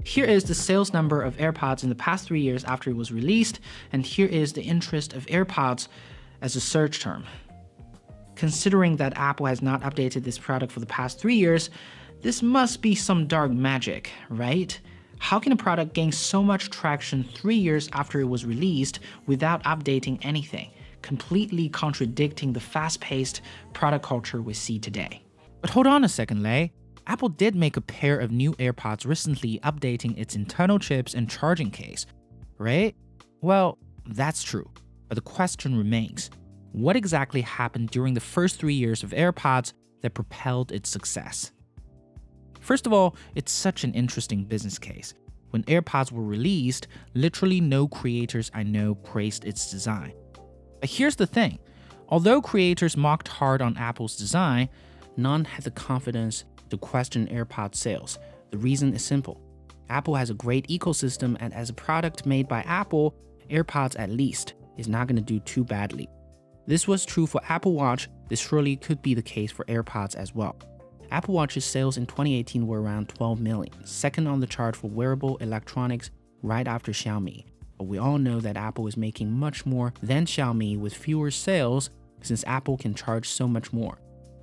Here is the sales number of AirPods in the past 3 years after it was released, and here is the interest of AirPods as a search term. Considering that Apple has not updated this product for the past 3 years, this must be some dark magic, right? How can a product gain so much traction 3 years after it was released without updating anything, completely contradicting the fast-paced product culture we see today? But hold on a second, Lei. Apple did make a pair of new AirPods recently, updating its internal chips and charging case, right? Well, that's true, but the question remains, what exactly happened during the first 3 years of AirPods that propelled its success? First of all, it's such an interesting business case. When AirPods were released, literally no creators I know praised its design. But here's the thing, although creators mocked hard on Apple's design, none had the confidence to question AirPods sales. The reason is simple. Apple has a great ecosystem, and as a product made by Apple, AirPods at least is not going to do too badly. This was true for Apple Watch. This surely could be the case for AirPods as well. Apple Watch's sales in 2018 were around 12 million, second on the chart for wearable electronics right after Xiaomi. But we all know that Apple is making much more than Xiaomi with fewer sales, since Apple can charge so much more.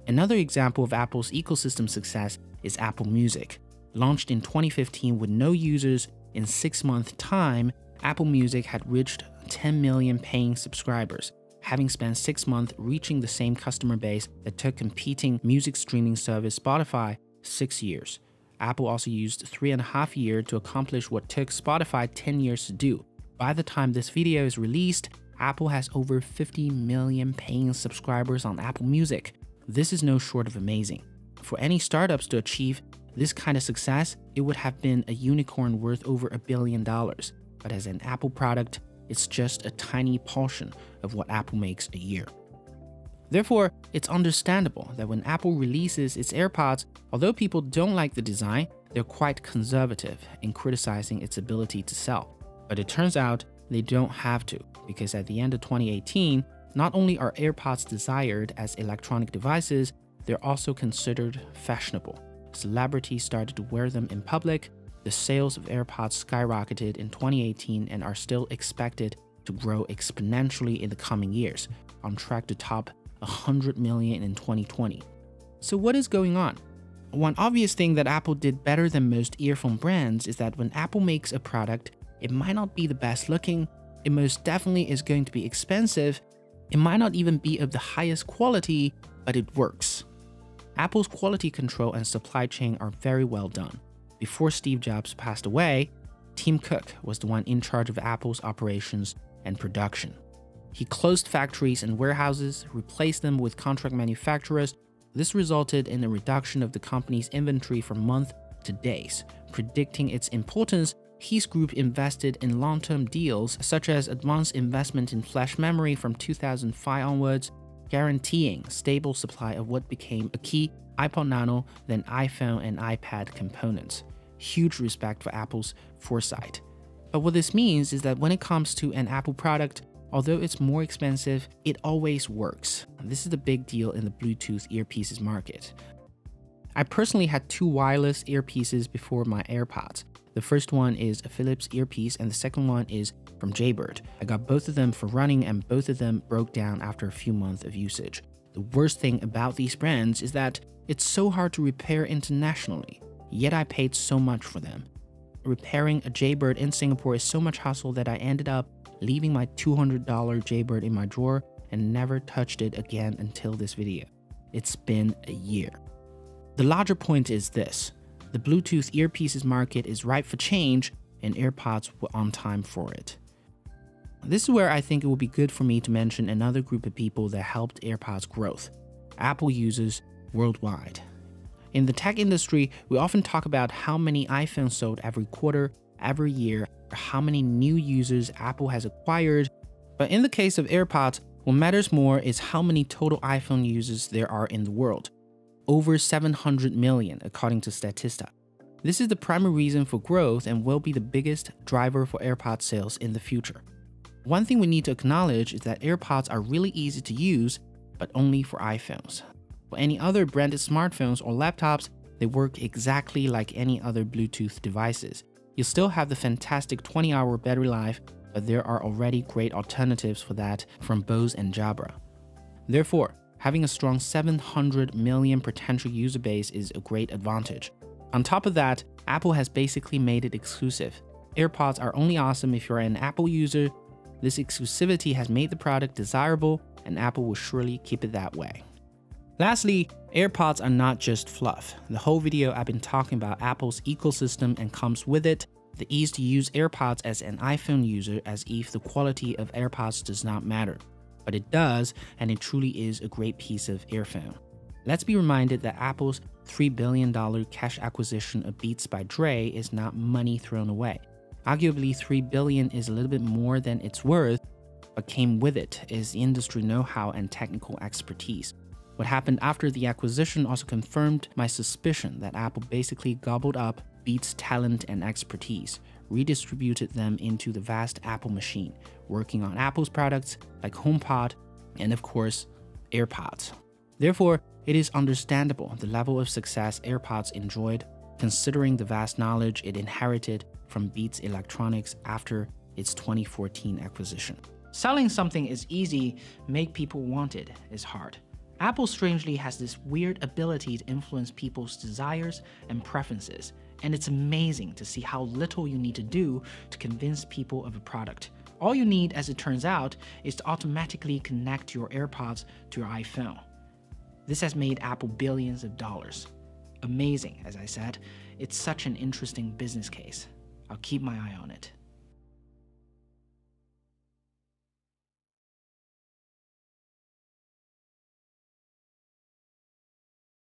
Another example of Apple's ecosystem success is Apple Music. Launched in 2015 with no users, in 6 months' time, Apple Music had reached 10 million paying subscribers, having spent 6 months reaching the same customer base that took competing music streaming service Spotify 6 years. Apple also used 3.5 years to accomplish what took Spotify 10 years to do. By the time this video is released, Apple has over 50 million paying subscribers on Apple Music. This is no short of amazing. For any startups to achieve this kind of success, it would have been a unicorn worth over $1 billion. But as an Apple product, it's just a tiny portion of what Apple makes a year. Therefore, it's understandable that when Apple releases its AirPods, although people don't like the design, they're quite conservative in criticizing its ability to sell. But it turns out they don't have to, because at the end of 2018, not only are AirPods desired as electronic devices, they're also considered fashionable. Celebrities started to wear them in public. The sales of AirPods skyrocketed in 2018 and are still expected to grow exponentially in the coming years, on track to top 100 million in 2020. So what is going on? One obvious thing that Apple did better than most earphone brands is that when Apple makes a product, it might not be the best looking, it most definitely is going to be expensive, it might not even be of the highest quality, but it works. Apple's quality control and supply chain are very well done. Before Steve Jobs passed away, Tim Cook was the one in charge of Apple's operations and production. He closed factories and warehouses, replaced them with contract manufacturers. This resulted in a reduction of the company's inventory from months to days. Predicting its importance, his group invested in long-term deals such as advanced investment in flash memory from 2005 onwards, guaranteeing stable supply of what became a key iPod Nano, then iPhone and iPad components. Huge respect for Apple's foresight. But what this means is that when it comes to an Apple product, although it's more expensive, it always works. This is the big deal in the Bluetooth earpieces market. I personally had 2 wireless earpieces before my AirPods. The first one is a Philips earpiece and the second one is from Jaybird. I got both of them for running and both of them broke down after a few months of usage. The worst thing about these brands is that it's so hard to repair internationally, yet I paid so much for them. Repairing a Jaybird in Singapore is so much hassle that I ended up leaving my $200 Jaybird in my drawer and never touched it again until this video. It's been a year. The larger point is this. The Bluetooth earpieces market is ripe for change, and AirPods were on time for it. This is where I think it would be good for me to mention another group of people that helped AirPods' growth: Apple users worldwide. In the tech industry, we often talk about how many iPhones sold every quarter, every year, or how many new users Apple has acquired. But in the case of AirPods, what matters more is how many total iPhone users there are in the world. Over 700 million, according to Statista. This is the primary reason for growth and will be the biggest driver for AirPods sales in the future. One thing we need to acknowledge is that AirPods are really easy to use, but only for iPhones. For any other branded smartphones or laptops, they work exactly like any other Bluetooth devices. You'll still have the fantastic 20-hour battery life, but there are already great alternatives for that from Bose and Jabra. Therefore, having a strong 700 million potential user base is a great advantage. On top of that, Apple has basically made it exclusive. AirPods are only awesome if you're an Apple user. This exclusivity has made the product desirable, and Apple will surely keep it that way. Lastly, AirPods are not just fluff. The whole video I've been talking about Apple's ecosystem and comes with it, the ease to use AirPods as an iPhone user, as if the quality of AirPods does not matter. But it does, and it truly is a great piece of earphone. Let's be reminded that Apple's $3 billion cash acquisition of Beats by Dre is not money thrown away. Arguably, $3 billion is a little bit more than it's worth, but came with it is industry know-how and technical expertise. What happened after the acquisition also confirmed my suspicion that Apple basically gobbled up Beats' talent and expertise, redistributed them into the vast Apple machine, working on Apple's products like HomePod and, of course, AirPods. Therefore, it is understandable the level of success AirPods enjoyed, considering the vast knowledge it inherited from Beats Electronics after its 2014 acquisition. Selling something is easy, make people want it is hard. Apple strangely has this weird ability to influence people's desires and preferences, and it's amazing to see how little you need to do to convince people of a product. All you need, as it turns out, is to automatically connect your AirPods to your iPhone. This has made Apple billions of dollars. Amazing, as I said. It's such an interesting business case. I'll keep my eye on it.